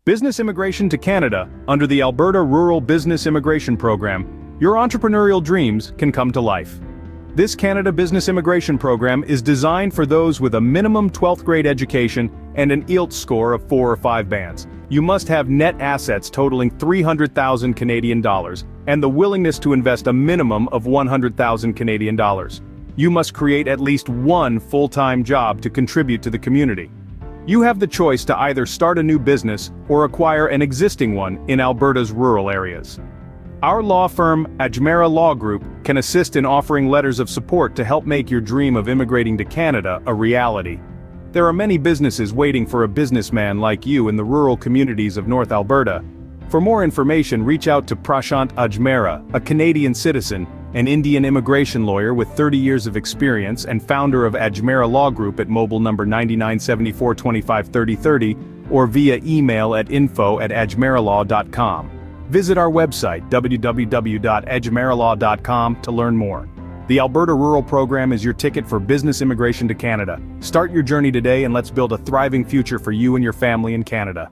Business immigration to Canada, under the Alberta Rural Business Immigration Program, your entrepreneurial dreams can come to life. This Canada Business Immigration Program is designed for those with a minimum 12th grade education and an IELTS score of 4 or 5 bands. You must have net assets totaling 300,000 Canadian dollars and the willingness to invest a minimum of 100,000 Canadian dollars. You must create at least one full-time job to contribute to the community. You have the choice to either start a new business or acquire an existing one in Alberta's rural areas. Our law firm, Ajmera Law Group, can assist in offering letters of support to help make your dream of immigrating to Canada a reality. There are many businesses waiting for a businessman like you in the rural communities of North Alberta. For more information, reach out to Prashant Ajmera, a Canadian citizen, an Indian immigration lawyer with 30 years of experience and founder of Ajmera Law Group at mobile number 9974253030 or via email at info@ajmeralaw.com. Visit our website www.ajmeralaw.com to learn more. The Alberta Rural Program is your ticket for business immigration to Canada. Start your journey today and let's build a thriving future for you and your family in Canada.